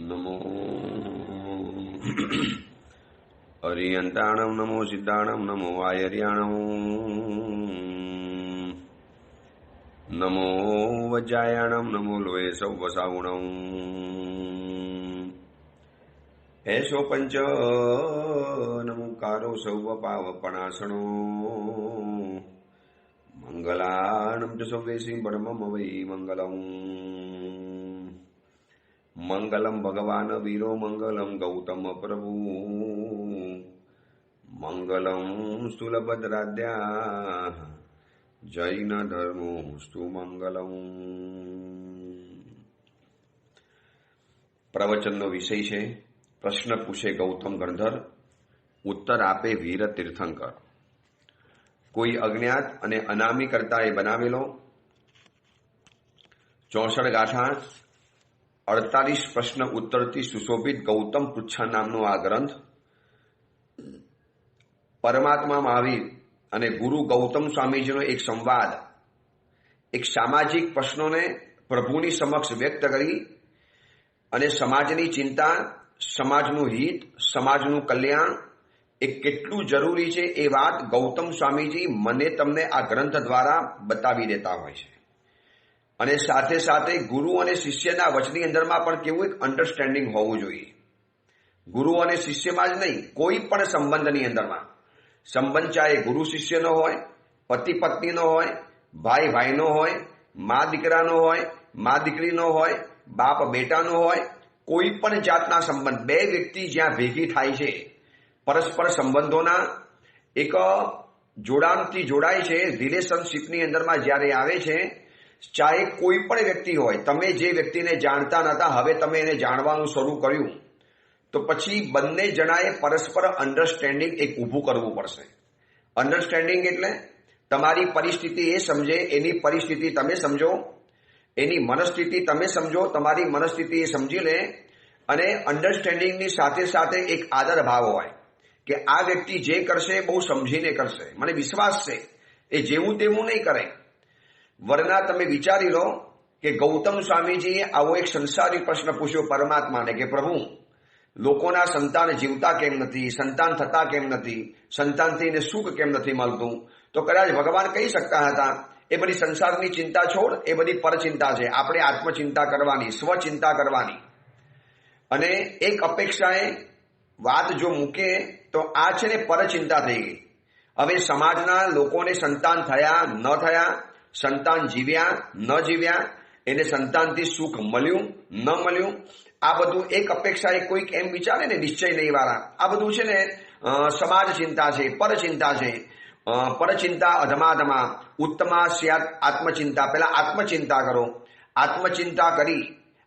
नमो अरियंताणं नमो सिद्धाणं नमो आयर्याणं नमो वज्रायाणं नमो लोये सौवसावुणं ऐशो पंच नमोकारो सौवपावपणासनो मंगलानं च सौवेसी परमं वै मंगलम् मंगलम भगवान वीरो मंगलम गौतम प्रभु मंगलम स्थूलभद्राद्या जैन धर्मोस्तु मंगलम। प्रवचनનો વિષય છે પ્રશ્ન પૂછે ગૌતમ ગણધર, ઉત્તર આપે વીર તીર્થંકર। કોઈ અજ્ઞાત અને અનામી કર્તાએ બનાવેલો 64 ગાથા 48 પ્રશ્ન ઉત્તરથી સુશોભિત ગૌતમ પૃચ્છા નામનો આ ગ્રંથ પરમાત્મા મહાવીર અને ગુરુ ગૌતમ સ્વામીજીનો એક સંવાદ, એક સામાજિક પ્રશ્નોને પ્રભુની સમક્ષ વ્યક્ત કરી અને સમાજની ચિંતા, સમાજનું હિત, સમાજનું કલ્યાણ એ કેટલું જરૂરી છે એ વાત ગૌતમ સ્વામીજી મને તમને આ ગ્રંથ દ્વારા બતાવી દેતા હોય છે। અને સાથે સાથે ગુરુ અને શિષ્યના વચની અંદરમાં પણ કેવું એક અન્ડરસ્ટેન્ડિંગ હોવું જોઈએ। ગુરુ અને શિષ્યમાં જ નહીં, કોઈ પણ સંબંધની અંદરમાં સંબંધ ચાહે ગુરુ શિષ્યનો હોય, પતિ પત્નીનો હોય, ભાઈ ભાઈનો હોય, મા દીકરાનો હોય, મા દીકરીનો હોય, બાપ બેટાનો હોય, કોઈ પણ જાતના સંબંધ, બે વ્યક્તિ જ્યાં ભેગી થાય છે, પરસ્પર સંબંધોના એક જોડાણથી જોડાય છે, રિલેશનશીપની અંદરમાં જ્યારે આવે છે, ચાહે કોઈ પણ વ્યક્તિ હોય, તમે જે વ્યક્તિને જાણતા નતા હવે તમે એને જાણવાનું શરૂ કર્યું તો પછી બંને જણાએ પરસ્પર અન્ડરસ્ટેન્ડિંગ એક ઊભું કરવું પડશે। અન્ડરસ્ટેન્ડિંગ એટલે તમારી પરિસ્થિતિ એ સમજે, એની પરિસ્થિતિ તમે સમજો, એની મનસ્થિતિ તમે સમજો, તમારી મનસ્થિતિ એ સમજી લે। અને અન્ડરસ્ટેન્ડિંગની સાથે સાથે એક આદર ભાવ હોય કે આ વ્યક્તિ જે કરશે બહુ સમજીને કરશે, મને વિશ્વાસ છે, એ જેવું તેવું નહીં કરે। વરના તમે વિચારી લો કે ગૌતમ સ્વામીજીએ આવો એક સંસારી પ્રશ્ન પૂછ્યો પરમાત્માને કે પ્રભુ, લોકોના સંતાન જીવતા કેમ નથી, સંતાન થતા કેમ નથી, સંતાનથી એને સુખ કેમ નથી મળતું? તો કદાચ ભગવાન કહી શકતા હતા એ બધી સંસારની ચિંતા છોડ, એ બધી પરચિંતા છે, આપણે આત્મચિંતા કરવાની, સ્વચિંતા કરવાની। અને એક અપેક્ષાએ વાત જો મૂકે તો આ છે ને પરચિંતા થઈ ગઈ। હવે સમાજના લોકોને સંતાન થયા ન થયા, સંતાન જીવ્યા ન જીવ્યા, એને સંતાનથી સુખ મળ્યું ન મળ્યું, આ બધું એક અપેક્ષાએ કોઈક એમ વિચારે ને નિશ્ચય નહીં વાળા, આ બધું છે ને સમાજ ચિંતા છે, પરચિંતા છે। પરચિંતા અધમાધમા ઉત્તમા સ્યાત આત્મચિંતા। પહેલા આત્મચિંતા કરો, આત્મચિંતા કરી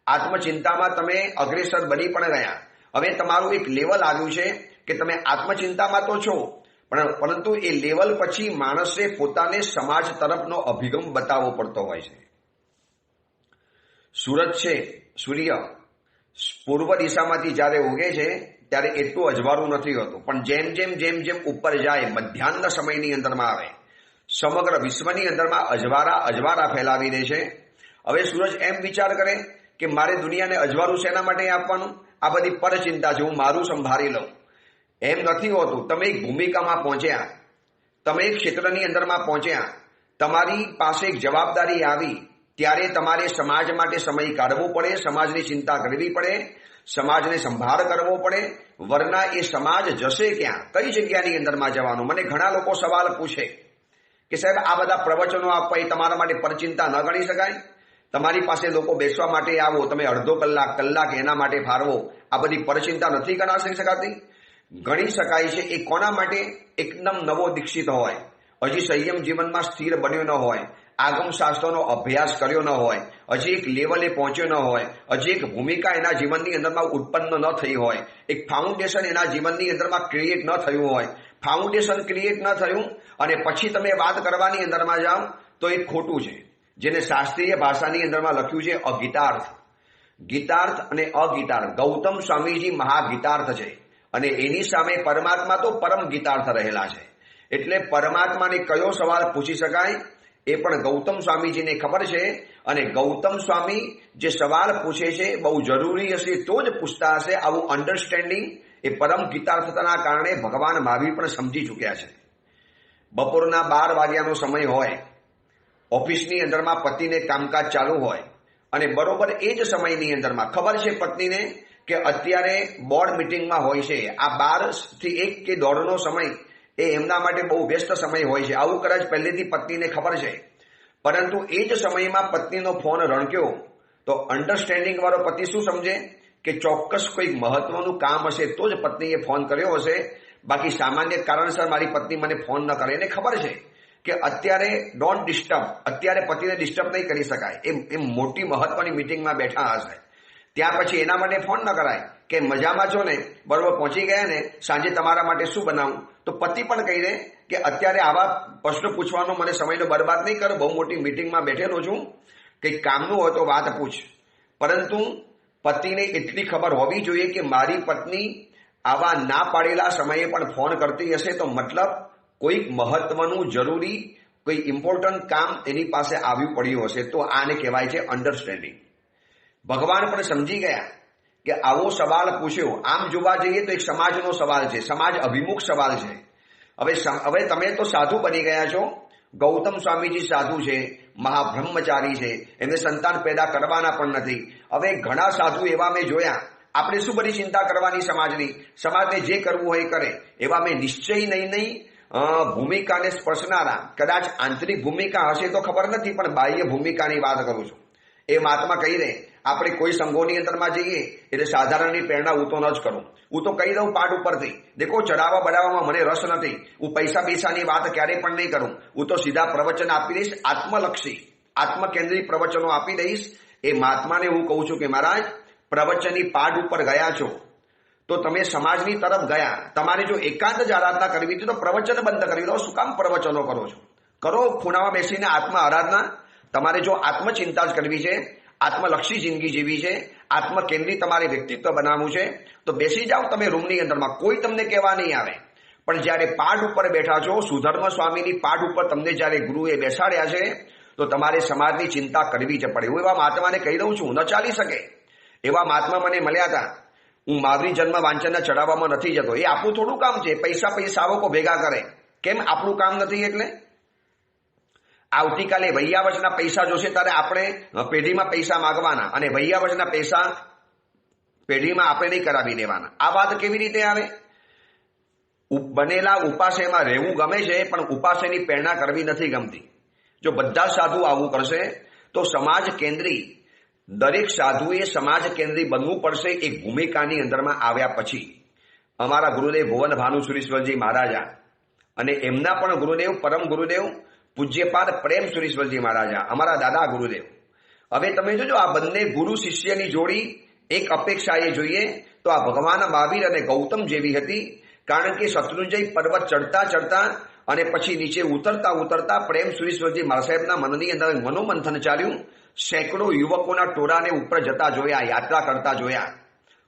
આત્મચિંતામાં તમે અગ્રેસર બની પણ ગયા। હવે તમારું એક લેવલ આવ્યું છે કે તમે આત્મચિંતામાં તો છો, પરંતુ એ લેવલ પછી માણસે પોતાને સમાજ તરફનો અભિગમ બતાવવો પડતો હોય છે। સૂરજ છે, સૂર્ય પૂર્વ દિશામાંથી જ્યારે ઉગે છે ત્યારે એટલું અજવાળું નથી હોતું, પણ જેમ જેમ જેમ જેમ ઉપર જાય, મધ્યાહ્ન સમયની અંદરમાં આવે, સમગ્ર વિશ્વની અંદરમાં અજવાળા ફેલાવી દે છે। હવે સૂરજ એમ વિચાર કરે કે મારે દુનિયાને અજવાળું શેના માટે આપવાનું? આ બધી પરચિંતા છે, હું મારું સંભાળી લઉં। એમ નથી હોતું। તમે એક ભૂમિકામાં પહોંચ્યા, તમે એક ક્ષેત્રની અંદરમાં પહોંચ્યા, તમારી પાસે એક જવાબદારી આવી, ત્યારે તમારે સમાજ માટે સમય કાઢવો પડે, સમાજની ચિંતા કરવી પડે, સમાજને સંભાળ કરવો પડે। વરના એ સમાજ જશે ક્યાં, કઈ જગ્યાની અંદરમાં જવાનું? મને ઘણા લોકો સવાલ પૂછે કે સાહેબ આ બધા પ્રવચનો આપવા એ તમારા માટે પરચિંતા ન ગણી શકાય? તમારી પાસે લોકો બેસવા માટે આવો, તમે અડધો કલાક એના માટે ફાળવો, આ બધી પરચિંતા નથી ગણાવી શકાતી? ગણી શકાય છે। એ કોના માટે? એકદમ નવો દીક્ષિત હોય, હજી સંયમ જીવનમાં સ્થિર બન્યો ન હોય, આગમ શાસ્ત્રોનો અભ્યાસ કર્યો ન હોય, હજી એક લેવલે પહોંચ્યો ન હોય, હજી એક ભૂમિકા એના જીવનની અંદરમાં ઉત્પન્ન ન થઈ હોય, એક ફાઉન્ડેશન એના જીવનની અંદરમાં ક્રિએટ ન થયું હોય। ફાઉન્ડેશન ક્રિએટ ન થયું અને પછી તમે વાત કરવાની અંદરમાં જાઓ તો એ ખોટું છે, જેને શાસ્ત્રીય ભાષાની અંદરમાં લખ્યું છે અગીતાર્થ। ગીતાર્થ અને અગીતાર્થ, ગૌતમ સ્વામીજી મહાગીતાર્થ છે અને એની સામે પરમાત્મા તો પરમ ગીતાર્થ રહેલા છે। એટલે પરમાત્માને કયો સવાલ પૂછી શકાય એ પણ ગૌતમ સ્વામીજીને ખબર છે અને ગૌતમ સ્વામી જે સવાલ પૂછે છે બહુ જરૂરી હશે તો જ પૂછતા હશે. આવું અન્ડરસ્ટેન્ડિંગ એ પરમ ગીતાર્થતાના કારણે ભગવાન મહાવીર પણ સમજી ચૂક્યા છે. બપોરના 12 વાગ્યાનો સમય હોય, ઓફિસની અંદરમાં પતિને કામકાજ ચાલુ હોય અને બરોબર એ જ સમયની અંદરમાં ખબર છે પત્નીને કે અત્યારે બોર્ડ મિટિંગમાં હોય છે, આ 12 થી 1 કે દોઢનો સમય એ એમના માટે બહુ વ્યસ્ત સમય હોય છે, આવું કદાચ પહેલેથી પત્નીને ખબર છે. પરંતુ એ જ સમયમાં પત્નીનો ફોન રણક્યો તો અન્ડરસ્ટેન્ડિંગ વાળો પતિ શું સમજે કે ચોક્કસ કોઈ મહત્વનું કામ હશે તો જ પત્નીએ ફોન કર્યો હશે, બાકી સામાન્ય કારણસર મારી પત્ની મને ફોન ન કરે. એને ખબર છે કે અત્યારે ડોન્ટ ડિસ્ટર્બ, અત્યારે પતિને ડિસ્ટર્બ નહીં કરી શકાય, એ મોટી મહત્વની મિટિંગમાં બેઠા હશે. ત્યાર પછી એના માટે ફોન ન કરાય કે મજામાં છો ને, બરોબર પહોંચી ગયા ને, સાંજે તમારા માટે શું બનાવું. તો પતિ પણ કહી દે કે અત્યારે આવા પ્રશ્ન પૂછવાનો મને સમયનો બરબાદ નહીં કરો, બહુ મોટી મિટિંગમાં બેઠેલો છું, કંઈક કામનું હોય તો વાત પૂછ. પરંતુ પતિને એટલી ખબર હોવી જોઈએ કે મારી પત્ની આવા ના પાડેલા સમયે પણ ફોન કરતી હશે તો મતલબ કોઈક મહત્વનું જરૂરી કોઈ ઇમ્પોર્ટન્ટ કામ એની પાસે આવ્યું પડ્યું હશે. તો આને કહેવાય છે અન્ડરસ્ટેન્ડિંગ. ભગવાન પણ સમજી ગયા કે આવો સવાલ પૂછ્યો. આમ જોવા જઈએ તો એક સમાજનો સવાલ છે, સમાજ અભિમુખ સવાલ છે. હવે તમે તો સાધુ બની ગયા છો. ગૌતમ સ્વામીજી સાધુ છે, મહાબ્રહ્મચારી છે, એમને સંતાન પેદા કરવાના પણ નથી. હવે ઘણા સાધુ એવા મેં જોયા. આપણે શું બધી ચિંતા કરવાની સમાજની, સમાજને જે કરવું હોય કરે. એવા મેં નિશ્ચય નહીં ભૂમિકાને સ્પર્શનારા, કદાચ આંતરિક ભૂમિકા હશે તો ખબર નથી, પણ બાહ્ય ભૂમિકાની વાત કરું છું. એ મહાત્મા કહી દે આપણે કોઈ સંઘોની અંદરમાં જઈએ એટલે સાધારણની પ્રેરણા હું તો ન જ કરું. હું તો કહી દઉં પાઠ ઉપરથી, દેખો ચડાવવા બડાવવામાં મને રસ નથી, હું પૈસા પૈસાની વાત ક્યારેય પણ નહીં કરું. હું તો સીધા પ્રવચન આપી દઈશ, આત્મલક્ષી આત્મકેન્દ્રિત પ્રવચનો આપી દઈશ. એ મહાત્માને હું કહું છું કે મહારાજ પ્રવચનની પાઠ ઉપર ગયા છો તો તમે સમાજની તરફ ગયા. તમારે જો એકાંત જ આરાધના કરવી હતી તો પ્રવચન બંધ કરી દો. શું કામ પ્રવચનો કરો છો? કરો ખૂણામાં બેસીને આત્મ આરાધના. તમારે જો આત્મચિંતા જ કરવી છે, આત્મલક્ષી જિંદગી જીવી છે, આત્મકેન્દ્રિત તમારે વ્યક્તિત્વ બનાવવું છે તો બેસી જાઓ તમે રૂમની અંદરમાં, કોઈ તમને કહેવા નહીં આવે. પણ જ્યારે પાઠ ઉપર બેઠા છો, સુધર્મ સ્વામીની પાઠ ઉપર તમને જ્યારે ગુરુએ બેસાડ્યા છે તો તમારે સમાજની ચિંતા કરવી જ પડે. હું એવા મહાત્માને કહી દઉં છું, ન ચાલી શકે. એવા મહાત્મા મને મળ્યા હતા. હું મહાવીર જન્મ વાંચનના ચડાવવામાં નથી જતો. એ આપણું થોડું કામ છે, પૈસાવકો ભેગા કરે. કેમ આપણું કામ નથી? એટલે આવતીકાલે વૈયાવચના પૈસા જોશે ત્યારે આપણે પેઢીમાં પૈસા માગવાના અને વૈયાવચના પૈસા પેઢીમાં આપણે નહીં કરાવી દેવાના. આ વાત કેવી રીતે આવે? બનેલા ઉપાસેમાં રહેવું ગમે છે પણ ઉપાસેની પ્રેરણા કરવી નથી ગમતી. જો બધા સાધુ આવું કરશે તો સમાજ કેન્દ્રી, દરેક સાધુએ સમાજ કેન્દ્રી બનવું પડશે એક ભૂમિકાની અંદરમાં આવ્યા પછી. અમારા ગુરુદેવ ભુવન ભાનુસુરીશ્વરજી મહારાજા અને એમના પણ ગુરુદેવ પરમ ગુરુદેવ પૂજ્યપાદ પ્રેમ સુરીશ્વરજી મહારાજા, અમારા દાદા ગુરુદેવ. હવે તમે જોજો આ બંને ગુરુ શિષ્યની જોડી એક અપેક્ષા એ જોઈએ તો આ ભગવાન મહાવીર અને ગૌતમ જેવી હતી. કારણ કે શત્રુંજય પર્વત ચડતા ચડતા અને પછી નીચે ઉતરતા પ્રેમ સુરીશ્વરજી મહારાજ સાહેબના મનની અંદર મનોમંથન ચાલ્યું. સેંકડો યુવકોના ટોળાને ઉપર જતા જોયા, યાત્રા કરતા જોયા.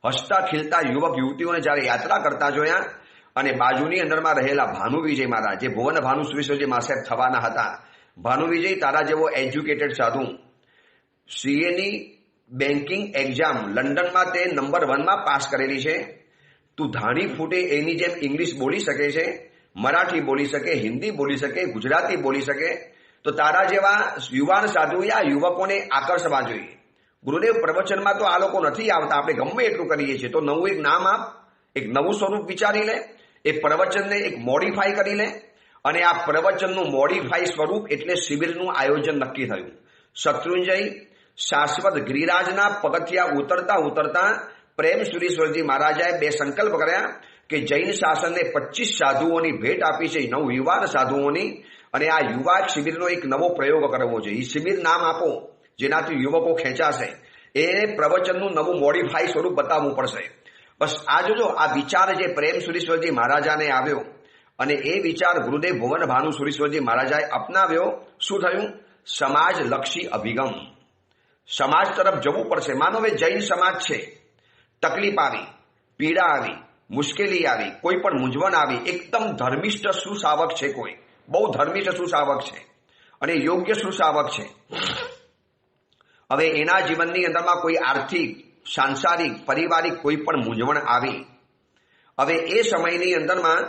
હસતા ખીલતા યુવક યુવતીઓને જ્યારે યાત્રા કરતા જોયા અને બાજુની અંદરમાં રહેલા ભાનુવિજય મહારાજ, જે ભુવન ભાનુ સુરેશ્વરજી મહારાજ સાહેબ થવાના હતા. ભાનુવિજય તારા જેવો એજ્યુકેટેડ સાધુ, સીએની બેન્કિંગ એક્ઝામ લંડનમાં તે નંબર 1માં પાસ કરેલી છે. તું ધાણી ફૂટે એની જેમ ઇંગ્લિશ બોલી શકે છે, મરાઠી બોલી શકે, હિન્દી બોલી શકે, ગુજરાતી બોલી શકે. તો તારા જેવા યુવાન સાધુએ આ યુવકોને આકર્ષવા જોઈએ. ગુરુદેવ પ્રવચનમાં તો આ લોકો નથી આવતા, આપણે ગમે એટલું કરીએ છીએ. તો નવું એક નામ આપ, એક નવું સ્વરૂપ વિચારી લે, એ પ્રવચનને એક મોડિફાઈ કરી લે. અને આ પ્રવચનનું મોડિફાઈ સ્વરૂપ એટલે શિબિરનું આયોજન નક્કી થયું. શત્રુંજય શાશ્વત ગિરિરાજના પગથિયા ઉતરતા પ્રેમ સુરીશ્વરજી મહારાજાએ 2 સંકલ્પ કર્યા કે જૈન શાસનને 25 સાધુઓની ભેટ આપી છે, 9 યુવાન સાધુઓની. અને આ યુવા શિબિરનો એક નવો પ્રયોગ કરવો જોઈએ. એ શિબિર નામ આપો જેનાથી યુવકો ખેંચાશે. એ પ્રવચનનું નવું મોડિફાઈ સ્વરૂપ બતાવવું પડશે. બસ આ જોજો, આ વિચાર જે પ્રેમ સુરીશ્વરજી મહારાજાને આવ્યો અને એ વિચાર ગુરુદેવ ભુવન ભાનુ સુરીશ્વરજી મહારાજાએ અપનાવ્યો. શું થયું? સમાજલક્ષી અભિગમ. સમાજ તરફ જવું પડશે. માનો હવે જૈન સમાજ છે, તકલીફ આવી, પીડા આવી, મુશ્કેલી આવી, કોઈ પણ મૂંઝવણ આવી, એકદમ ધર્મિષ્ઠ સુશાવક છે, કોઈ બહુ ધર્મિષ્ઠ સુશાવક છે અને યોગ્ય સુશાવક છે. હવે એના જીવનની અંદરમાં કોઈ આર્થિક, સાંસારિક, પારિવારિક કોઈ પણ મૂંઝવણ આવી, હવે એ સમયની અંદરમાં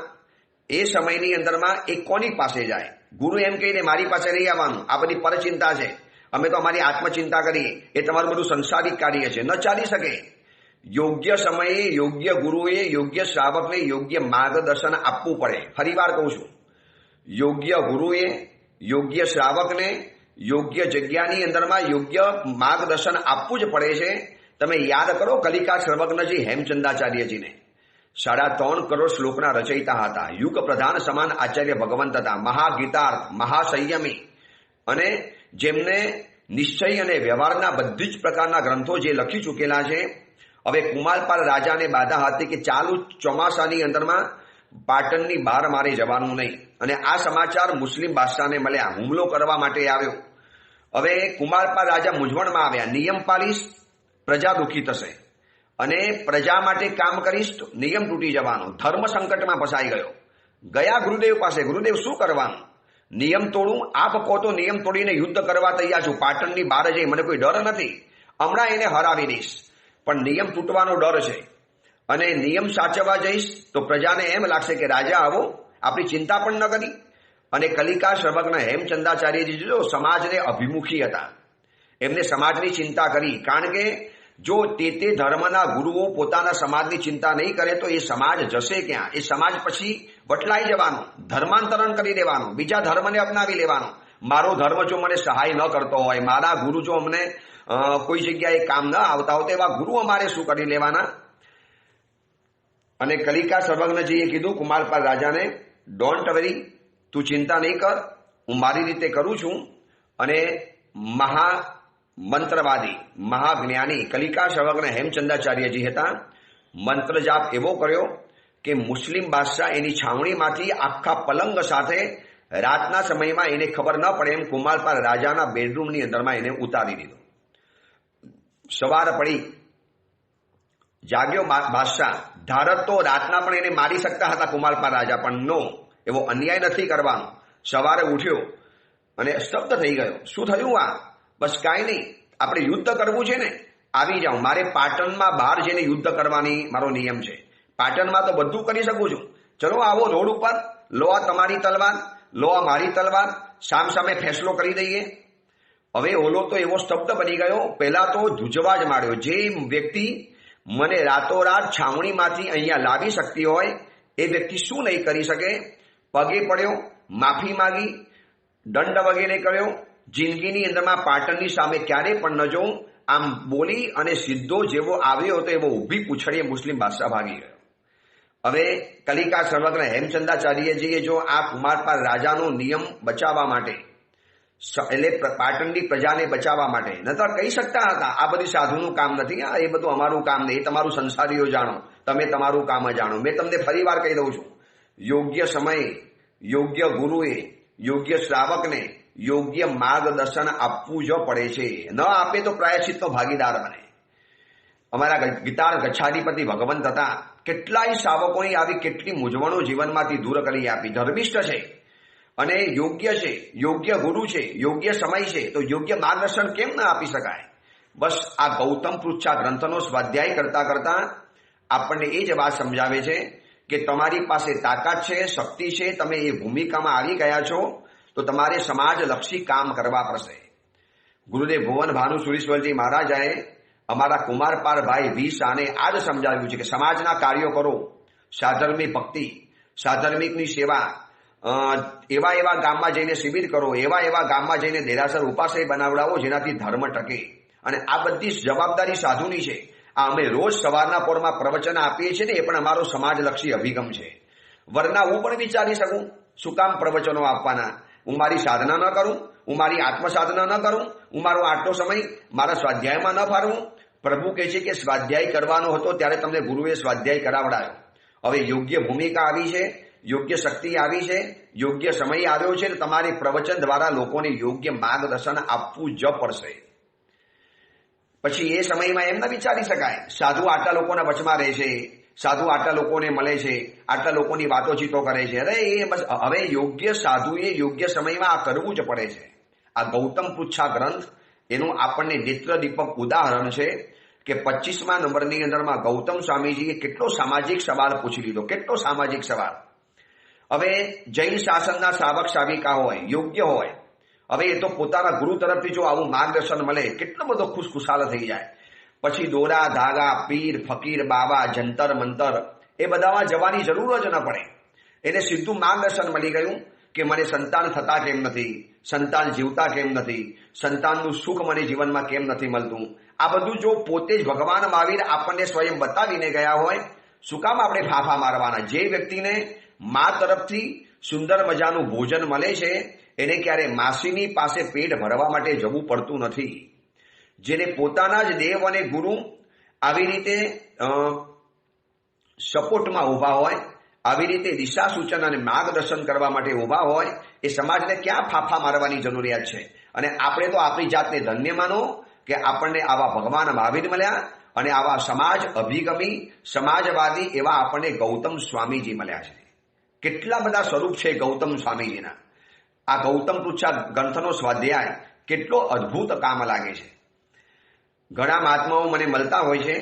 એ કોની પાસે જાય? ગુરુ એમ કહીને મારી પાસે નહીં આવવાનું, આ બધી પરચિંતા છે, અમે તો અમારી આત્મચિંતા કરીએ, એ તમારું બધું સંસારિક કાર્ય છે, ન ચાલી શકે. યોગ્ય સમયે યોગ્ય ગુરુએ યોગ્ય શ્રાવકને યોગ્ય માર્ગદર્શન આપવું પડે. ફરીવાર કહું છું, યોગ્ય ગુરુએ યોગ્ય શ્રાવકને યોગ્ય જગ્યાની અંદરમાં યોગ્ય માર્ગદર્શન આપવું જ પડે છે. તમે યાદ કરો કલિકા સર્વજ્ઞજી હેમચંદ્રાચાર્યજીને 3.5 કરોડ શ્લોકના રચયિતા હતા, યુગ પ્રધાન સમાન આચાર્ય ભગવંત હતા, મહાગીતાર્થ, મહાસંયમી, અને જેમને નિશ્ચય અને વ્યવહારના બધી જ પ્રકારના ગ્રંથો જે લખી ચૂકેલા છે. હવે કુમારપાલ રાજાને બાધા હતી કે ચાલુ ચોમાસાની અંદરમાં પાટણની બહાર મારે જવાનું નહીં, અને આ સમાચાર મુસ્લિમ બાદશાહને મળ્યા, હુમલો કરવા માટે આવ્યો. હવે કુમારપાલ રાજા મૂંઝવણમાં આવ્યા, નિયમ પાલીશ પ્રજા દુઃખી થશે, અને પ્રજા માટે કામ કરીશ તો નિયમ તૂટી જવાનો, ધર્મ સંકટમાં ફસાઈ ગયો. ગયા ગુરુદેવ પાસે, ગુરુદેવ શું કરવાનું? નિયમ તોડું? આપ કહો તો નિયમ તોડીને યુદ્ધ કરવા તૈયાર છું, પાટણની બહાર જઈ, મને કોઈ ડર નથી, હમણાં એને હરાવી દઈશ, પણ નિયમ તૂટવાનો ડર છે, અને નિયમ સાચવવા જઈશ તો પ્રજાને એમ લાગશે કે રાજા આવો, આપણી ચિંતા પણ ન કરી. અને કલિકા સર્વજ્ઞ હેમચંદ્રાચાર્યજી જો સમાજને અભિમુખી હતા, એમને સમાજની ચિંતા કરી, કારણ કે જો તે ધર્મના ગુરુઓ પોતાના સમાજની ચિંતા નહીં કરે તો એ સમાજ જશે ક્યાં? એ સમાજ પછી વટલાઈ જવાનો, ધર્માંતરણ કરી દેવાનો, બીજા ધર્મને અપનાવી લેવાનો. મારો ધર્મ જો મને સહાય ન કરતો હોય, મારા ગુરુ જો અમને કોઈ જગ્યાએ કામ ન આવતા હોય તો એવા ગુરુ અમારે શું કરી લેવાના? અને કલિકા સર્વજ્ઞજીએ કીધું કુમારપાલ રાજાને, ડોન્ટ વરી, તું ચિંતા નહીં કર, હું મારી રીતે કરું છું. અને મંત્રવાદી, મહાજ્ઞાની કલિકા સર્વજ્ઞ હેમચંદ્રાચાર્યજી હતા. મંત્ર જાપ એવો કર્યો કે મુસ્લિમ બાદશાહ એની છાવણીમાંથી આખા પલંગ સાથે રાતના સમયમાં એને ખબર ન પડે એમ કુમારપાલ રાજાના બેડરૂમની અંદરમાં એને ઉતારી દીધો. સવાર પડી, જાગ્યો બાદશાહ, ધારત તો રાતના પણ એને મારી શકતા હતા કુમારપાલ રાજા, પણ નો, એવો અન્યાય નથી કરવાનો. સવારે ઉઠ્યો અને સ્તબ્ધ થઈ ગયો. શું થયું? આ બસ કાંઈ નહીં, આપણે યુદ્ધ કરવું છે ને, આવી જાઓ, મારે પાટણમાં બહાર જઈને યુદ્ધ કરવાની મારો નિયમ છે, પાટણમાં તો બધું કરી શકું છું, ચલો આવો રોડ ઉપર, લો આ તમારી તલવાર, લો આ મારી તલવાર, સામસામે ફેસલો કરી દઈએ. હવે ઓલો તો એવો સ્તબ્ધ બની ગયો, પહેલા તો ધ્રુજવા જ માંડ્યો, જે વ્યક્તિ મને રાતોરાત છાવણીમાંથી અહીંયા લાવી શકતી હોય એ વ્યક્તિ શું નહીં કરી શકે? પગે પડ્યો, માફી માંગી, દંડ વગેરે કર્યો, જિંદગીની અંદરમાં પાટણની સામે ક્યારે પણ ન જોઉં, આમ બોલી અને સીધો જેવો આવ્યો હતો એવો ઊભી પૂંછડીએ મુસ્લિમ બાદશાહ ભાગી ગયો. હવે કલિકા સર્વજ્ઞ હેમચંદ્રાચાર્યજીએ જો આ કુમારપાલ રાજાનો નિયમ બચાવવા માટે, એટલે પાટણની પ્રજાને બચાવવા માટે, નતર કહી શકતા હતા આ બધી સાધુનું કામ નથી, એ બધું અમારું કામ નહીં, એ તમારું સંસારીઓ જાણો, તમે તમારું કામ જાણો. મેં તમને ફરીવાર કહી દઉં છું, યોગ્ય સમયે યોગ્ય ગુરુએ યોગ્ય શ્રાવકને યોગ્ય માર્ગદર્શન આપવું જ પડે છે. ન આપે તો પ્રાયશ્ચિતનો ભાગીદાર બને. અમારા ગીતાર ગચ્છાધિપતિ ભગવંત હતા, કેટલાય શ્રાવકોની આવી કેટલી મૂંઝવણો જીવનમાંથી દૂર કરી આપી. ધર્મિષ્ઠ છે અને યોગ્ય છે, યોગ્ય ગુરુ છે, યોગ્ય સમય છે, તો યોગ્ય માર્ગદર્શન કેમ ના આપી શકાય? બસ આ ગૌતમ પૃચ્છા ગ્રંથનો સ્વાધ્યાય કરતા કરતા આપણને એ જ વાત સમજાવે છે કે તમારી પાસે તાકાત છે, શક્તિ છે, તમે એ ભૂમિકામાં આવી ગયા છો તો તમારે સમાજલક્ષી કામ કરવા પડશે. ગુરુદેવ ભુવન ભાનુ સુરીશ્વરજી મહારાજાએ અમારા કુમારપાલ ભાઈ વી શાહને આ જ સમજાવ્યું છે કે સમાજના કાર્યો કરો, સાધર્મિક ભક્તિ, સાધર્મિકની સેવા, એવા ગામમાં જઈને શિબિર કરો, એવા ગામમાં જઈને દેરાસર ઉપાશ્રય બનાવડાવો જેનાથી ધર્મ ટકે. અને આ બધી જવાબદારી સાધુની છે. આ અમે રોજ સવારના પોરમાં પ્રવચન આપીએ છીએ ને, એ પણ અમારો સમાજલક્ષી અભિગમ છે. વરના હું પણ વિચારી શકું, શું કામ પ્રવચનો આપવાના? હું મારી સાધના ન કરું, હું મારી આત્મસાધના ન કરું, હું મારો આટલો સમય મારા સ્વાધ્યાયમાં ન ફાળવું? પ્રભુ કહે છે કે સ્વાધ્યાય કરવાનો હતો ત્યારે તમને ગુરુએ સ્વાધ્યાય કરાવડાયો. હવે યોગ્ય ભૂમિકા આવી છે, યોગ્ય શક્તિ આવી છે, યોગ્ય સમય આવ્યો છે, તમારે પ્રવચન દ્વારા લોકોને યોગ્ય માર્ગદર્શન આપવું જ પડશે. પછી એ સમયમાં એમ ન વિચારી શકાય સાધુ આટલા લોકોના વચમાં રહે છે, સાધુ આટલા લોકોને મળે છે, આટલા લોકોની વાતોચીતો કરે છે. અરે એ બસ હવે યોગ્ય સાધુએ યોગ્ય સમયમાં આ કરવું જ પડે છે. આ ગૌતમ પૃચ્છા ગ્રંથ એનું આપણને નેત્ર દીપક ઉદાહરણ છે કે 25મા નંબરની અંદરમાં ગૌતમ સ્વામીજીએ કેટલો સામાજિક સવાલ પૂછી લીધો, કેટલો સામાજિક સવાલ. હવે જૈન શાસનના શ્રાવક શ્રાવિકા હોય, યોગ્ય હોય, હવે એ તો પોતાના ગુરુ તરફથી જો આવું માર્ગદર્શન મળે કેટલો બધો ખુશખુશાલ થઈ જાય. પછી દોરા ધાગા, પીર ફકીર બાબા, જંતર મંતર એ બધામાં જવાની જરૂર જ ન પડે. એને સીધું માર્ગદર્શન મળી ગયું કે મને સંતાન થતા કેમ નથી, સંતાન જીવતા કેમ નથી, સંતાનનું સુખ મને જીવનમાં કેમ નથી મળતું. આ બધું જો પોતે જ ભગવાન મહાવીર આપણને સ્વયં બતાવીને ગયા હોય, શું કામ આપણે ફાફા મારવાના? જે વ્યક્તિને મા તરફથી સુંદર મજાનું ભોજન મળે છે એને ક્યારે માસીની પાસે પેટ ભરવા માટે જવું પડતું નથી. જેને પોતાના જ દેવ અને ગુરુ આવી રીતે સપોર્ટમાં ઊભા હોય, આવી રીતે દિશા સૂચન અને માર્ગદર્શન કરવા માટે ઊભા હોય, એ સમાજને ક્યાં ફાફા મારવાની જરૂરિયાત છે? અને આપણે તો આપણી જાતને ધન્ય માનો કે આપણને આવા ભગવાન મહાવીર મળ્યા અને આવા સમાજ અભિગમી સમાજવાદી એવા આપણને ગૌતમ સ્વામીજી મળ્યા છે. કેટલા બધા સ્વરૂપ છે ગૌતમ સ્વામીજીના. આ ગૌતમ પૃચ્છા ગ્રંથનો સ્વાધ્યાય કેટલો અદ્ભુત કામ લાગે છે. ઘણા મહાત્માઓ મને મળતા હોય છે,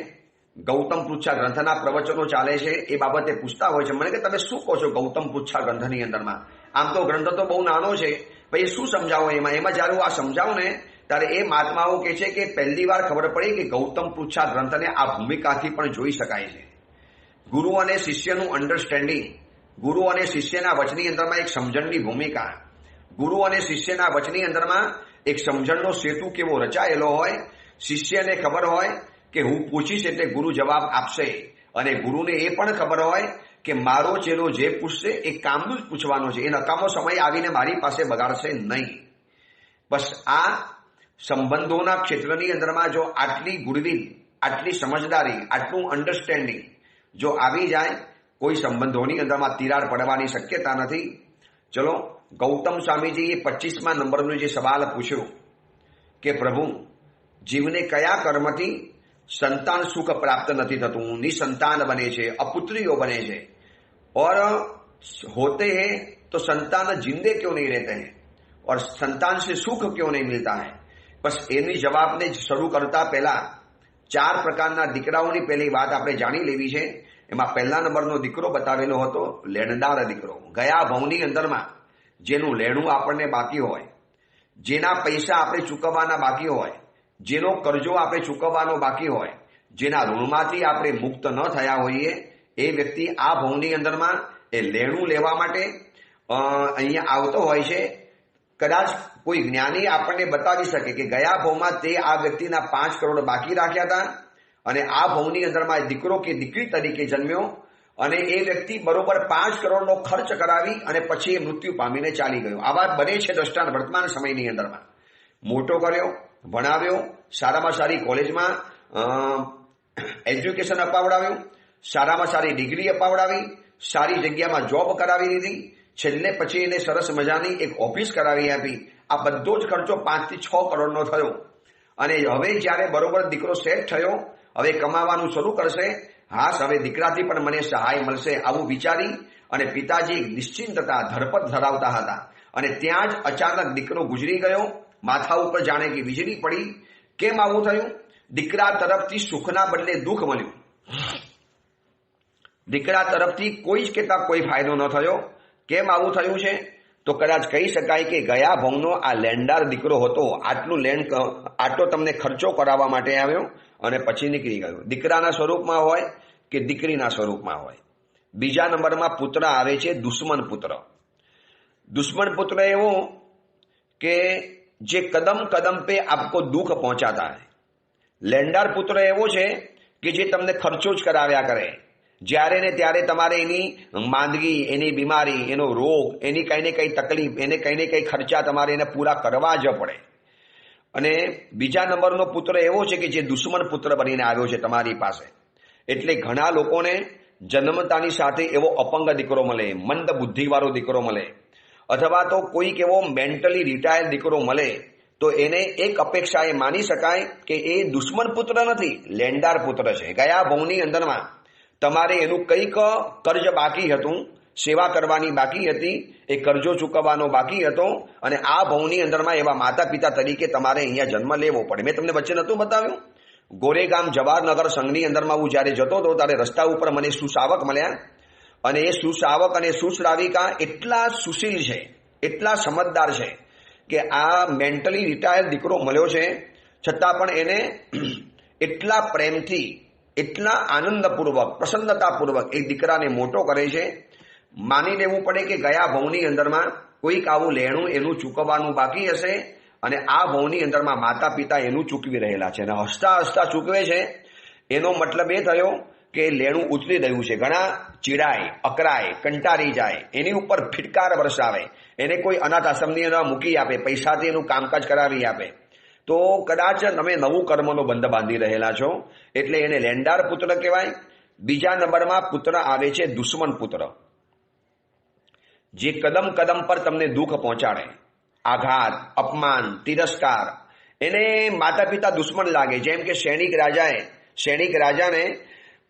ગૌતમ પૃચ્છા ગ્રંથના પ્રવચનો ચાલે છે એ બાબતે પૂછતા હોય છે મને કે તમે શું કહો છો ગૌતમ પૃચ્છા ગ્રંથની અંદરમાં? આમ તો ગ્રંથ તો બહુ નાનો છે, ભાઈ શું સમજાવો એમાં જ્યારે હું આ સમજાવું ને ત્યારે એ મહાત્માઓ કહે છે કે પહેલી વાર ખબર પડી કે ગૌતમ પૃચ્છા ગ્રંથને આ ભૂમિકાથી પણ જોઈ શકાય છે. ગુરુ અને શિષ્યનું અન્ડરસ્ટેન્ડિંગ, ગુરુ અને શિષ્યના વચની અંદરમાં એક સમજણની ભૂમિકા, ગુરુ અને શિષ્યના વચની અંદરમાં એક સમજણનો સેતુ કેવો રચાયેલો હોય. શિષ્યને ખબર હોય કે હું પૂછીશ એટલે ગુરુ જવાબ આપશે, અને ગુરુને એ પણ ખબર હોય કે મારો ચેલો જે પૂછશે એ કામનું જ પૂછવાનો છે, એ નકામો સમય આવીને મારી પાસે બગાડશે નહીં. બસ આ સંબંધોના ક્ષેત્રની અંદરમાં જો આટલી ગુણવિદ, આટલી સમજદારી, આટલું અન્ડરસ્ટેન્ડિંગ જો આવી જાય, કોઈ સંબંધોની અંદરમાં તિરાડ પડવાની શક્યતા નથી. ચલો, ગૌતમ સ્વામીજીએ 25મા નંબરનો જે સવાલ પૂછ્યો કે પ્રભુ, જીવને કયા કર્મથી संतान सुख प्राप्त नहीं थतुं, निसंतान बने छे, अपुत्रियों बने छे, और होते हैं तो संतान जिंदे क्यों नहीं रहते हैं और संतान से सुख क्यों नहीं मिलता है? बस एनी जवाब ने शुरू करता पहला 4 प्रकारना दीकराओनी पहली बात आपणे जाणी लेवी छे. एमां पहला नंबरनो दीकरो बतावेलो हतो लेणदार दीकरो. गया भवनी अंदरमां जेनुं लेणुं आपणने बाकी होय, जेना पैसा आपणे चूकववाना बाकी होय, जेनो कर्जो आपणे चूकवવાનો बाकी होय, जेना ऋणमांथी आपणे मुक्त न थया होईए, ए व्यक्ति आ भवनी अंदरमां ए लेणुं लेवा माटे अहींया आवतो होय छे. कदाच कोई ज्ञानी आपणे बतावी शके के गया भवमां ते आ व्यक्तिना 5 करोड़ बाकी राख्या हता अने आ भवनी अंदरमां दीकरो के दीकरी तरीके जन्म्यो અને એ વ્યક્તિ બરોબર 5 કરોડનો ખર્ચ કરાવી અને પછી એ મૃત્યુ પામીને ચાલી ગયો. આવા બને છે દ્રષ્ટાંત વર્તમાન સમયની અંદરમાં. મોટો કર્યો, ભણાવ્યો, સારામાં સારી કોલેજમાં એજ્યુકેશન અપાવડાવ્યું, સારામાં સારી ડિગ્રી અપાવડાવી, સારી જગ્યામાં જોબ કરાવી દીધી, છેલ્લે પછી એને સરસ મજાની એક ઓફિસ કરાવી આપી. આ બધો જ ખર્ચો 5 થી 6 કરોડનો થયો. અને હવે જ્યારે બરોબર દીકરો સેટ થયો, હવે કમાવાનું શરૂ કરશે, હાશ હવે દીકરાથી પણ મને સહાય મળશે આવું વિચારી અને પિતાજી નિશ્ચિંતતા ધરપત ધરાવતા હતા. અને ત્યાં જ અચાનક દીકરો ગુજરી ગયો. માથા ઉપર જાણે કે વીજળી પડી. કેમ આવું થયું? દીકરા તરફથી સુખના બદલે દુઃખ મળ્યું. દીકરા તરફથી કોઈ જ કેતા કોઈ ફાયદો ન થયો. કેમ આવું થયું છે? તો કદાચ કહી શકાય કે ગયા ભવનો આ લેણદાર દીકરો હતો. આટલો તમને ખર્ચો કરાવવા માટે આવ્યો અને પછી નીકળી ગયો. દીકરાના સ્વરૂપમાં હોય કે દીકરીના સ્વરૂપમાં હોય. બીજા નંબરમાં પુત્ર આવે છે દુશ્મન પુત્ર. દુશ્મન પુત્ર એવો કે જે કદમ કદમ पे आपको दुख पहुंचाता है. લેણદાર પુત્ર એવો છે કે જે તમને ખર્ચો જ કરાવ્યા કરે. જ્યારે ને ત્યારે તમારે એની માંદગી, એની બીમારી, એનો રોગ, એની કઈ ને કઈ તકલીફ, એને કઈ ને કઈ ખર્ચા તમારે એને પૂરા કરવા જ પડે. અને બીજા નંબરનો પુત્ર એવો છે કે જે દુશ્મન પુત્ર બનીને આવ્યો છે તમારી પાસે. એટલે ઘણા લોકોને જન્મતાની સાથે એવો અપંગ દીકરો મળે, મંદ બુદ્ધિવાળો દીકરો મળે, અથવા તો કોઈક એવો મેન્ટલી રિટાયર્ડ દીકરો મળે તો એને એક અપેક્ષા એ માની શકાય કે એ દુશ્મન પુત્ર નથી, લેણદાર પુત્ર છે. ગયા ભવની અંદરમાં તમારે એનું કંઈક કર્જ બાકી હતું, સેવા કરવાની બાકી હતી, એ કરજો ચૂકવવાનો બાકી હતો, અને આ ભવની અંદરમાં એવા માતા પિતા તરીકે તમારે અહીંયા જન્મ લેવો પડે. મેં તમને વચ્ચે નહોતું બતાવ્યું? ગોરેગામ જવાહરનગર સંઘની અંદરમાં હું જ્યારે જતો હતો ત્યારે રસ્તા ઉપર મને સુશાવક મળ્યા, અને એ સુશાવક અને સુશ્રાવિકા એટલા સુશીલ છે, એટલા સમજદાર છે કે આ મેન્ટલી રિટાયર્ડ દીકરો મળ્યો છે છતાં પણ એને એટલા પ્રેમથી, એટલા આનંદપૂર્વક, પ્રસન્નતાપૂર્વક એ દીકરાને મોટો કરે છે. માની લેવું પડે કે ગયા ભવની અંદરમાં કોઈક આવું લેણું એનું ચૂકવવાનું બાકી હશે, અને આ ભવની અંદરમાં માતા પિતા એનું ચૂકવી રહેલા છે, અને હસતા હસતા ચૂકવે છે. એનો મતલબ એ થયો કે લેણું ઉતરી રહ્યું છે. ઘણા ચીડાય, અકરાય, કંટાળી જાય, એની ઉપર ફિટકાર વરસાવે, એને કોઈ અનાથ આશ્રમની અંદર મૂકી આપે, પૈસાથી એનું કામકાજ કરાવી આપે, તો કદાચ તમે નવું કર્મનો બંધ બાંધી રહેલા છો, એટલે એને લેણદાર પુત્ર કહેવાય. બીજા નંબરમાં પુત્ર આવે છે દુશ્મન પુત્ર, જે કદમ કદમ પર તમને દુઃખ પહોંચાડે, આઘાત, અપમાન, તિરસ્કાર, એને માતા પિતા દુશ્મન લાગે. જેમ કે સૈનિક રાજાને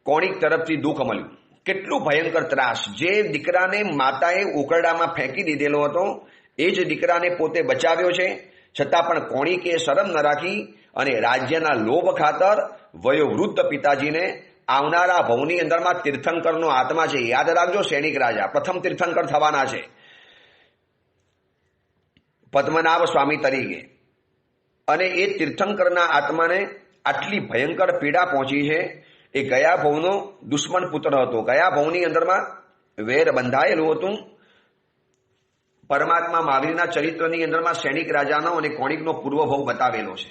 કોણિક તરફથી દુઃખ મળ્યું, કેટલું ભયંકર ત્રાસ. જે દીકરાને માતાએ ઉકરડામાં ફેંકી દીધેલો હતો એ જ દીકરાને પોતે બચાવ્યો છે, છતાં પણ કોણિકે શરમ ન રાખી અને રાજ્યના લોભ ખાતર વયોવૃદ્ધ પિતાજીને આવનારા ભવની અંદરમાં તીર્થંકરનો આત્મા છે, યાદ રાખજો, સૈનિક રાજા પ્રથમ તીર્થંકર થવાના છે પદ્મનાભ સ્વામી તરીકે, અને એ તીર્થંકરના આત્માને આટલી ભયંકર પીડા પહોંચી છે. એ ગયા ભવનો દુશ્મન પુત્ર હતો. ગયા ભવની અંદરમાં વેર બંધાયેલું હતું. પરમાત્મા મહાવીરના ચરિત્રની અંદરમાં સૈનિક રાજાનો અને કોણિકનો પૂર્વભવ બતાવેલો છે.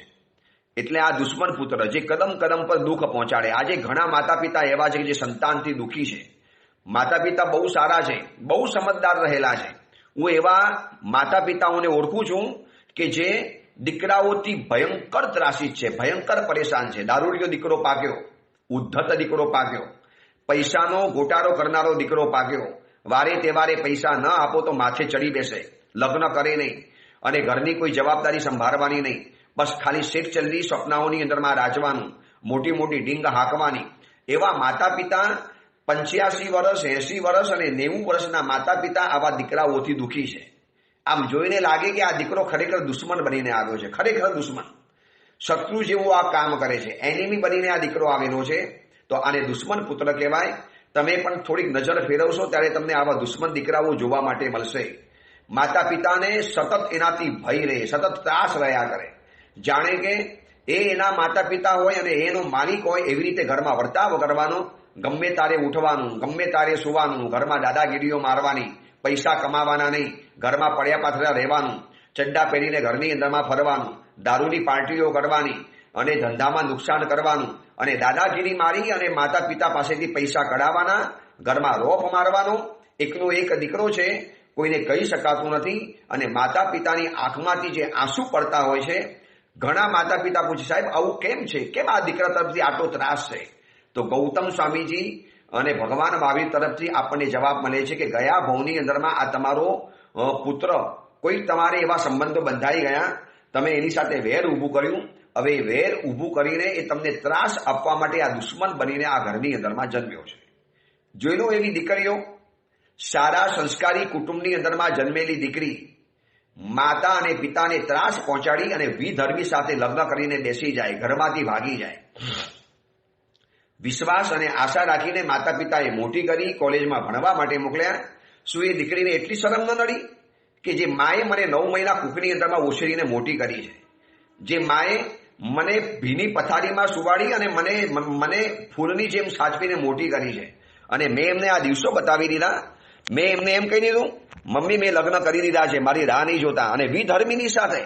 એટલે આ દુશ્મન પુત્ર જે કદમ કદમ પર દુઃખ પહોંચાડે. આજે ઘણા માતા પિતા એવા છે કે જે સંતાનથી દુઃખી છે. માતા પિતા બહુ સારા છે, બહુ સમજદાર રહેલા છે. હું એવા માતા પિતાઓને ઓળખું છું કે જે દીકરાઓથી ભયંકર ત્રાસિત છે, ભયંકર પરેશાન છે. દારૂડિયો દીકરો પાક્યો, ઉદ્ધત દીકરો પાક્યો, પૈસાનો ગોટાળો કરનારો દીકરો પાક્યો, વારે તહેવારે પૈસા ન આપો તો માથે ચડી બેસે, લગ્ન કરે નહીં, અને ઘરની કોઈ જવાબદારી સંભાળવાની નહીં, બસ ખાલી શેખ ચલ્લી સપનાઓની અંદરમાં રાજવાનું, મોટી મોટી ડીંગ હાંકવાની. એવા માતા પિતા 85 વર્ષ, 80 વર્ષ અને 90 વર્ષના માતા પિતા આવા દીકરાઓથી દુઃખી છે. આમ જોઈને લાગે કે આ દીકરો ખરેખર દુશ્મન બનીને આવ્યો છે, ખરેખર દુશ્મન, શત્રુ જેવું આ કામ કરે છે, એનિમી બનીને આ દીકરો આવેલો છે. તો આને દુશ્મન પુત્ર કહેવાય. તમે પણ થોડીક નજર ફેરવશો ત્યારે તમને આવા દુશ્મન દીકરાઓ જોવા માટે મળશે. માતા પિતાને સતત એનાથી ભય રહે, સતત ત્રાસ રહ્યા કરે, જાણે કે એ એના માતા પિતા હોય અને એનો માલિક હોય એવી રીતે ઘરમાં વર્તાવ કરવાનો, ગમે તારે ઉઠવાનું, ગમે તારે સુવાનું, ઘરમાં દાદાગીરીઓ મારવાની, પૈસા કમાવાના નહીં, ઘરમાં પડ્યા પાથરા રહેવાનું, ચડ્ડા પહેરીને ઘરની અંદરમાં ફરવાનું, દારૂની પાર્ટીઓ કરવાની અને ધંધામાં નુકસાન કરવાનું, અને દાદાગીરી મારી અને માતા પિતા પાસેથી પૈસા કઢાવવાના, ઘરમાં રોફ મારવાનો. એકનો એક દીકરો છે, કોઈને કહી શકાતું નથી, અને માતા પિતાની આંખમાંથી જે આંસુ પડતા હોય છે. ઘણા માતા પિતા પૂછે, સાહેબ આવું કેમ છે, કેમ આ દીકરા તરફથી આટલો ત્રાસ છે? તો ગૌતમ સ્વામીજી અને ભગવાન મહાવીર તરફથી આપણને જવાબ મળે છે કે ગયા ભવની અંદરમાં આ તમારો પુત્ર, કોઈ તમારે એવા સંબંધો બંધાઈ ગયા, તમે એની સાથે વેર ઊભું કર્યું. હવે વેર ઊભું કરીને એ તમને ત્રાસ આપવા માટે આ દુશ્મન બનીને આ ઘરની અંદરમાં જન્મ્યો છે. જોઈ લો એવી દીકરીઓ, સારા સંસ્કારી કુટુંબની અંદરમાં જન્મેલી દીકરી માતા અને પિતાને ત્રાસ પહોંચાડી અને વિધર્મી સાથે લગ્ન કરીને બેસી જાય, ઘરમાંથી ભાગી જાય. વિશ્વાસ અને આશા રાખીને માતા પિતાએ મોટી કરી, કોલેજમાં ભણવા માટે મોકલ્યા. શું એ દીકરીને એટલી શરમ ન નડી કે જે માએ મને 9 મહિના કુકની અંદરમાં ઉછેરીને મોટી કરી છે, જે માએ મને ભીની પથારીમાં સુવાડી અને મને ફૂલની જેમ સાચવીને મોટી કરી છે, અને મેં એમને આ દિવસો બતાવી દીધા. મેં એમને એમ કહી દીધું, મમ્મી મેં લગ્ન કરી દીધા છે, મારી રાહ નહીં જોતા, અને વિધર્મીની સાથે,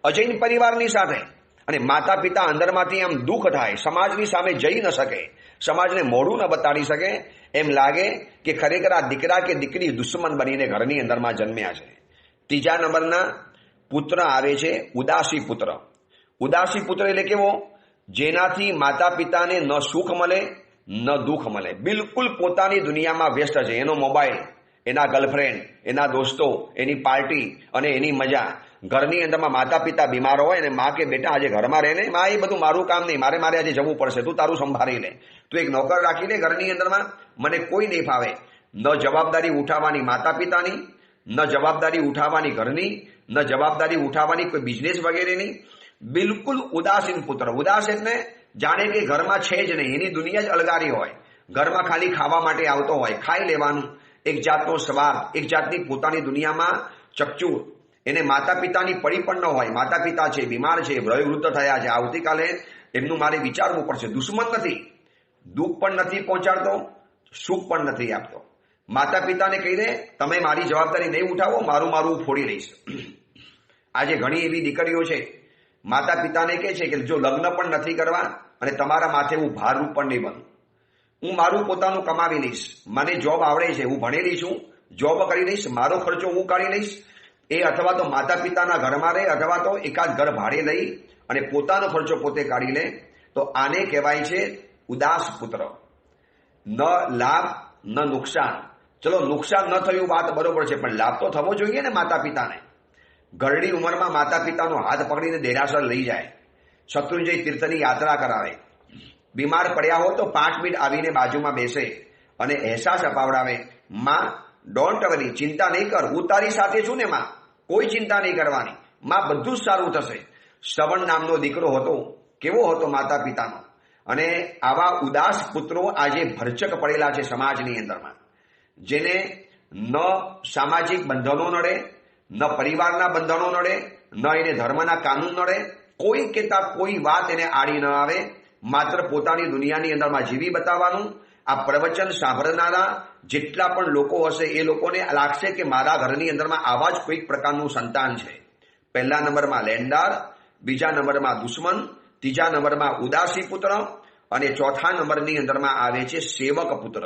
અજૈન પરિવારની સાથે. અને માતા પિતા અંદરમાંથી આમ દુઃખ થાય, સમાજની સામે જઈ ન શકે, સમાજને મોઢું ન બતાડી શકે, એમ લાગે કે ખરેખર આ દીકરા કે દીકરી દુશ્મન બનીને ઘરની અંદરમાં જન્મ્યા છે. ત્રીજા નંબરના પુત્ર આવે છે ઉદાસી પુત્ર. ઉદાસી પુત્ર એટલે કેવો? જેનાથી માતા પિતાને ન સુખ મળે ન દુઃખ મળે, બિલકુલ પોતાની દુનિયામાં વ્યસ્ત છે. એનો મોબાઈલ, એના ગર્લફ્રેન્ડ, એના દોસ્તો, એની પાર્ટી અને એની મજા. ઘરની અંદરમાં માતા પિતા બીમાર હોય અને માં કે બેટા આજે ઘરમાં રહે ને, માં એ બધું મારું કામ નહીં, મારે આજે જવું પડશે, તું તારું સંભાળી લે, તું એક નોકર રાખી લે ઘરની અંદરમાં, મને કોઈ નહીં ફાવે. ન જવાબદારી ઉઠાવવાની માતા પિતાની, ન જવાબદારી ઉઠાવવાની ઘરની, ન જવાબદારી ઉઠાવવાની કોઈ બિઝનેસ વગેરેની. બિલકુલ ઉદાસીન પુત્ર. ઉદાસ એટલે જાણે કે ઘરમાં છે જ નહીં, એની દુનિયા જ અલગારી હોય. ઘરમાં ખાલી ખાવા માટે આવતો હોય, ખાઈ લેવાનું. એક જાતનો સ્વાર્થ, એક જાતની પોતાની દુનિયામાં ચકચૂર. એને માતા પિતાની પડી પણ ન હોય. માતા પિતા છે, બીમાર છે, વૃદ્ધ થયા છે, આવતીકાલે એમનું મારે વિચારવું પડશે. દુશ્મન નથી, દુઃખ પણ નથી પહોંચાડતો, સુખ પણ નથી આપતો. માતા પિતાને કહી દે તમે મારી જવાબદારી નહીં ઉઠાવો, મારું હું ફોડી લઈશ. આજે ઘણી એવી દીકરીઓ છે, માતા પિતાને કહે છે કે જો લગ્ન પણ નથી કરવા અને તમારા માથે હું ભારરૂપ પણ નહીં બનું, હું મારું પોતાનું કમાવી લઈશ, મને જોબ આવડે છે, હું ભણેલી છું, જોબ કરી લઈશ, મારો ખર્ચો હું કાઢી લઈશ. એ અથવા તો માતા પિતાના ઘરમાં રહે અથવા તો એકાદ ઘર ભાડે લઈ અને પોતાનો ખર્ચો પોતે કાઢી લે. તો આને કહેવાય છે ઉદાસ પુત્ર. ન લાભ ન નુકસાન. ચલો નુકસાન ન થયું વાત બરોબર છે, પણ લાભ તો થવો જોઈએ ને માતા પિતાને. ઘરડી ઉંમરમાં માતા પિતાનો હાથ પકડીને દેરાસર લઈ જાય, શત્રુંજય તીર્થની યાત્રા કરાવે, બીમાર પડ્યા હોય તો 5 મિનિટ આવીને બાજુમાં બેસે અને અહેસાસ અપાવડાવે, માં ડોન્ટ વરી, ચિંતા નહીં કર, હું તારી સાથે છું ને માં, કોઈ ચિંતા નહીં કરવાની, માં બધું જ સારું થશે. શ્રવણ નામનો દીકરો હતો, કેવો હતો માતા પિતાનો. અને આવા ઉદાસ પુત્રો આજે ભરચક પડેલા છે સમાજની અંદરમાં, જેને ન સામાજિક બંધનો નડે, ન પરિવારના બંધનો નડે, ન એને ધર્મના કાનૂન નડે, કોઈ કહેતા કોઈ વાત એને આડી ન આવે, માત્ર પોતાની દુનિયાની અંદરમાં જીવી બતાવવાનું. આ પ્રવચન સાંભળનારા જેટલા પણ લોકો હશે એ લોકોને લાગશે કે મારા ઘરની અંદરમાં આવા જ કોઈક પ્રકારનું સંતાન છે. પહેલા નંબરમાં લેણદાર, બીજા નંબરમાં દુશ્મન, ત્રીજા નંબરમાં ઉદાસી પુત્ર અને ચોથા નંબરની અંદરમાં આવે છે સેવક પુત્ર.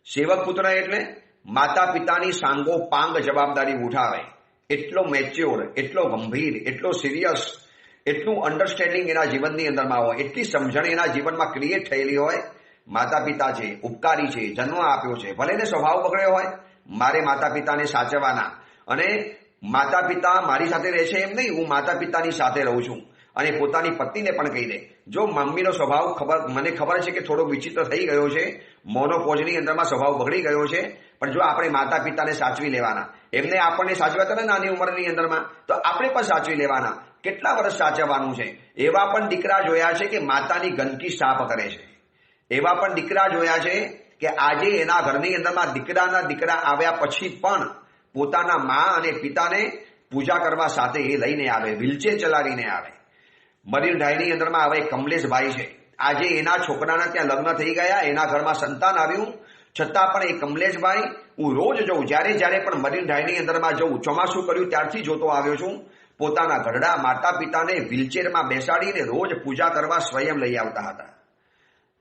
સેવક પુત્ર એટલે માતા પિતાની સાંગો પાંગ જવાબદારી ઉઠાવે, એટલો મેચ્યોર, એટલો ગંભીર, એટલો સિરિયસ, એટલું અન્ડરસ્ટેન્ડિંગ એના જીવનની અંદરમાં હોય, એટલી સમજણ એના જીવનમાં ક્રિએટ થયેલી હોય. માતા પિતા છે, ઉપકારી છે, જન્મ આપ્યો છે, ભલે ને સ્વભાવ બગડ્યો હોય, મારે માતા પિતાને સાચવવાના. અને માતા પિતા મારી સાથે રહેશે એમ નહીં, હું માતા પિતાની સાથે રહું છું. અને પોતાની પત્નીને પણ કહી દે જો મમ્મીનો સ્વભાવ મને ખબર છે કે થોડો વિચિત્ર થઈ ગયો છે, મોનોપોઝની અંદરમાં સ્વભાવ બગડી ગયો છે, પણ જો આપણે માતા પિતાને સાચવી લેવાના, એમને આપણને સાચવ્યા હતા ને નાની ઉંમરની અંદરમાં, તો આપણે પણ સાચવી લેવાના. કેટલા વર્ષ સાચવવાનું છે. એવા પણ દીકરા જોયા છે કે માતાની ગંદકી સાફ કરે છે. એવા પણ દીકરા જોયા છે કે આજે એના ઘરની અંદરમાં દીકરા આવ્યા પછી પણ પોતાના મા અને પિતાને પૂજા કરવા સાથે એ લઈને આવે, વ્હીલચેર ચલાવીને આવે. મરીન ડ્રાઈવની અંદરમાં હવે કમલેશભાઈ છે, આજે એના છોકરાના ત્યાં લગ્ન થઈ ગયા, એના ઘરમાં સંતાન આવ્યું, છતાં પણ એ કમલેશભાઈ હું રોજ જોઉં, જ્યારે પણ મરીન ડ્રાઈવની અંદરમાં જઉં, ચોમાસું કર્યું ત્યારથી જોતો આવ્યો છું, પોતાના ઘરડા માતા પિતાને વ્હીલચેરમાં બેસાડીને રોજ પૂજા કરવા સ્વયં લઈ આવતા હતા.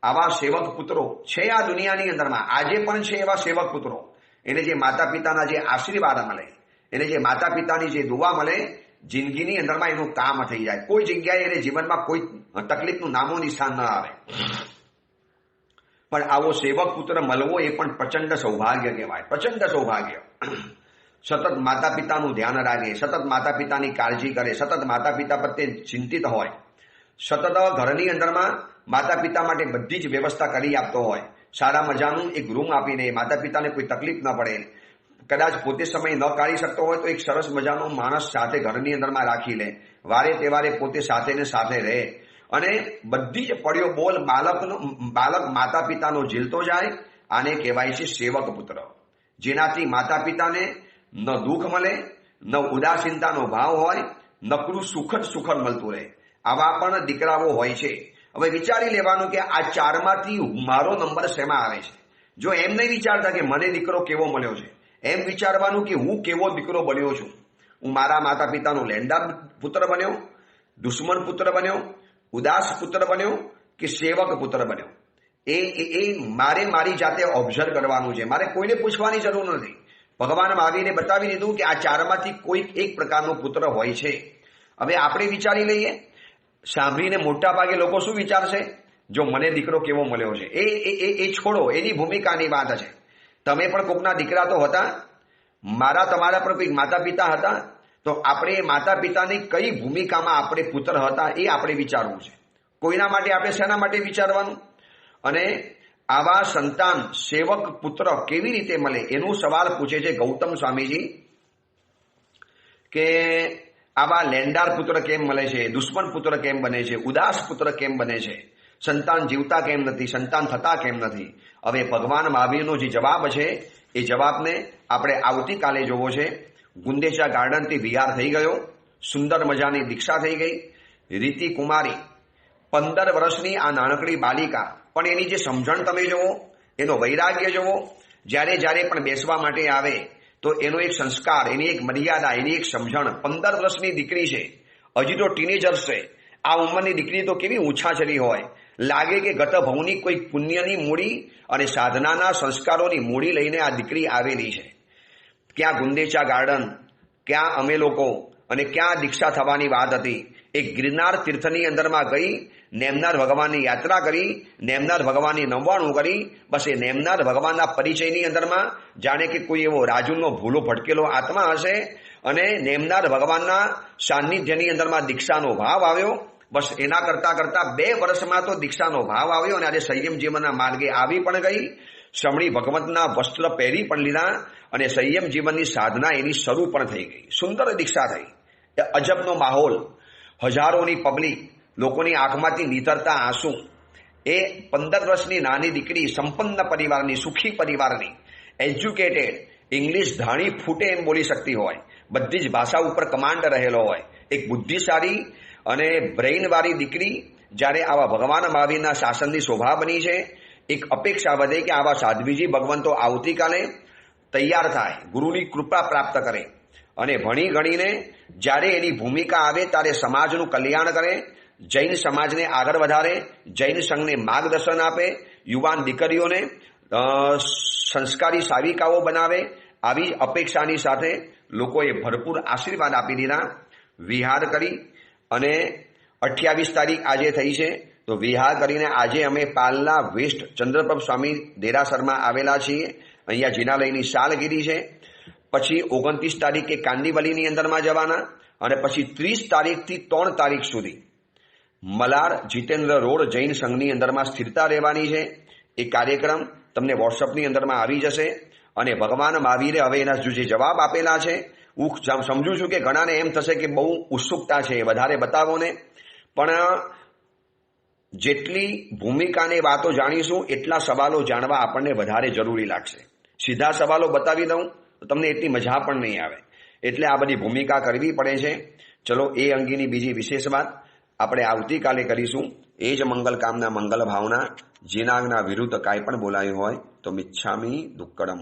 આવા સેવક પુત્રો છે આ દુનિયાની અંદરમાં, આજે પણ છે એવા સેવક પુત્રો. એને જે માતા પિતાના જે આશીર્વાદ મળે, એને જે માતા પિતાની જે દુઆ મળે, જિંદગીની અંદરમાં એનું કામ થઈ જાય. કોઈ જગ્યાએ એને જીવનમાં કોઈ તકલીફનું નામો નિશાન ન આવે. પણ આવો સેવક પુત્ર મળવો એ પણ પ્રચંડ સૌભાગ્ય કહેવાય, પ્રચંડ સૌભાગ્ય. સતત માતા પિતાનું ધ્યાન રાખે, સતત માતા પિતાની કાળજી કરે, સતત માતા પિતા પ્રત્યે ચિંતિત હોય, સતત ઘરની અંદરમાં માતા પિતા માટે બધી જ વ્યવસ્થા કરી આપતો હોય, સારા મજાનું એક રૂમ આપીને માતા પિતાને કોઈ તકલીફ ન પડે. કદાચ પોતે સમય ન કાઢી શકતો હોય તો એક સરસ મજાનો માણસ સાથે ઘરની અંદરમાં રાખી લે, વારે તહેવારે પોતે સાથે ને સાથે રહે, અને બધી જ પડ્યો બોલ બાળક માતા પિતાનો ઝીલતો જાય. આને કહેવાય છે સેવક પુત્ર, જેનાથી માતા પિતાને ન દુઃખ મળે, ન ઉદાસીનતાનો ભાવ હોય, નકરું સુખદ મળતું રહે. આવા પણ દીકરાઓ હોય છે. હવે વિચારી લેવાનું કે આ ચારમાંથી મારો નંબર શેમાં આવે છે. જો એમ નહીં વિચારતા કે મને દીકરો કેવો મળ્યો છે, એમ વિચારવાનું કે હું કેવો દીકરો બન્યો છું. હું મારા માતા પિતાનો લેણદાર પુત્ર બન્યો, દુશ્મન પુત્ર બન્યો, ઉદાસ પુત્ર બન્યો કે સેવક પુત્ર બન્યો. એ મારે મારી જાતે ઓબ્ઝર્વ કરવાનું છે, મારે કોઈને પૂછવાની જરૂર નથી. ભગવાન આવીને બતાવી દીધું કે આ ચારમાંથી કોઈક એક પ્રકારનો પુત્ર હોય છે. હવે આપણે વિચારી લઈએ, સાંભળીને મોટા ભાગે લોકો શું વિચારશે, જો મને દીકરો કેવો મળ્યો છે. એ છોડો, એની ભૂમિકાની વાત છે. તમે પણ કોકના દીકરા તો હતા, મારા તમારા પણ કોઈક માતા પિતા હતા, તો આપણે માતા પિતાની કઈ ભૂમિકામાં આપણે પુત્ર હતા એ આપણે વિચારવું છે. કોઈના માટે આપણે શેના માટે વિચારવાનું. અને આવા સંતાન સેવક પુત્ર કેવી રીતે મળે એનો સવાલ પૂછે છે ગૌતમ સ્વામીજી કે આવા લેંડાર પુત્ર કેમ મળે છે, દુશ્મન પુત્ર કેમ બને છે, ઉદાસ પુત્ર કેમ બને છે, સંતાન જીવતા કેમ નથી, સંતાન થતા કેમ નથી. હવે ભગવાન મહાવીરનો જે જવાબ છે એ જવાબને આપણે આવતીકાલે જોવો છે. ગુંદેચા ગાર્ડનથી વિહાર થઈ ગયો, સુંદર મજાની દીક્ષા થઈ ગઈ. રીતિ કુમારી 15 વર્ષની આ નાનકડી બાલિકા, પણ એની જે સમજણ તમે જુઓ, એનો વૈરાગ્ય જુઓ. જ્યારે જ્યારે પણ બેસવા માટે આવે તો એનો એક સંસ્કાર, એની એક મર્યાદા, એની એક સમજણ. 15 વર્ષની દીકરી છે, હજી તો ટીનેજર છે. આ ઉંમરની દીકરી તો કેવી ઊંછાચરી હોય. લાગે કે ગત ભવની કોઈ પુણ્યની મૂડી અને સાધનાના સંસ્કારોની મૂડી લઈને આ દીકરી આવેલી છે. ક્યાં ગુંદેચા ગાર્ડન, ક્યાં અમે લોકો, અને ક્યાં દીક્ષા થવાની વાત હતી. એક ગિરનાર તીર્થની અંદરમાં ગઈ, નેમનાર ભગવાનની યાત્રા કરી, નેમનાર ભગવાનની નમવાણું કરી. બસ એ નેમનાર ભગવાનના પરિચયની અંદરમાં જાણે કે કોઈ એવો રાજુનો ભૂલો ભટકેલો આત્મા હશે અને નેમનાર ભગવાનના સાનિધ્યની અંદરમાં દીક્ષાનો ભાવ આવ્યો. બસ એના કરતા કરતા 2 વર્ષમાં તો દીક્ષાનો ભાવ આવ્યો અને આજે સંયમ જીવનના માર્ગે આવી પણ ગઈ. શ્રમણી ભગવંતના વસ્ત્ર પહેરી પણ લીધા અને સંયમ જીવનની સાધના એની શરૂ પણ થઈ ગઈ. સુંદર દીક્ષા થઈ. અજબનો માહોલ, હજારોની પબ્લિક, લોકોની આંખમાંથી નીતરતા આંસુ. એ 15 વર્ષની નાની દીકરી, સંપન્ન પરિવારની, સુખી પરિવારની, એજ્યુકેટેડ, ઇંગ્લિશ ધાણી ફૂટે એમ બોલી શકતી હોય, બધી જ ભાષા ઉપર કમાન્ડ રહેલો હોય, એક બુદ્ધિશાળી અને બ્રેઇનવાળી દીકરી જ્યારે આવા ભગવાન મહાવીરના શાસનની શોભા બની છે. એક અપેક્ષા વધે કે આવા સાધ્વીજી ભગવંતો આવતીકાલે તૈયાર થાય, ગુરુની કૃપા પ્રાપ્ત કરે અને ભણી ગણીને જ્યારે એની ભૂમિકા આવે ત્યારે સમાજનું કલ્યાણ કરે, જૈન સમાજને આગળ વધારે, જૈન સંઘને માર્ગદર્શન આપે, યુવાન દીકરીઓને સંસ્કારી સાવિકાઓ બનાવે. આવી અપેક્ષાની સાથે લોકોએ ભરપૂર આશીર્વાદ આપી દીધા. વિહાર કરી અને 28 તારીખ આજે થઈ છે. તો વિહાર કરીને આજે અમે પાલના વેસ્ટ ચંદ્રપ્રભ સ્વામી દેરાસરમાં આવેલા છીએ. અહીંયા જિનાલયની સાલગીરી છે. પછી 29 તારીખે કાંદીવલીની અંદરમાં જવાના અને પછી 30 તારીખથી 3 તારીખ સુધી મલાર જીતેન્દ્ર રોડ જૈન સંઘની અંદરમાં સ્થિરતા રહેવાની છે. એ કાર્યક્રમ તમને વોટ્સઅપની અંદરમાં આવી જશે. અને ભગવાન મહાવીરે હવે એના જે જવાબ આપેલા છે, હું સમજુ છું કે ઘણાને એમ થશે કે બહુ ઉત્સુકતા છે, વધારે બતાવો ને, પણ જેટલી ભૂમિકાની વાતો જાણીશું એટલા સવાલો જાણવા આપણને વધારે જરૂરી લાગશે. સીધા સવાલો બતાવી દઉં તો તમને એટલી મજા પણ નહીં આવે. એટલે આ બધી ભૂમિકા કરવી પડે છે. ચલો, એ અંગેની બીજી વિશેષ વાત આપણે આવતીકાલે કરીશું. એ જ મંગલ કામના, મંગલ ભાવના. જેના વિરુદ્ધ કાંઈ પણ બોલાયું હોય તો મિચ્છામી દુક્કડમ.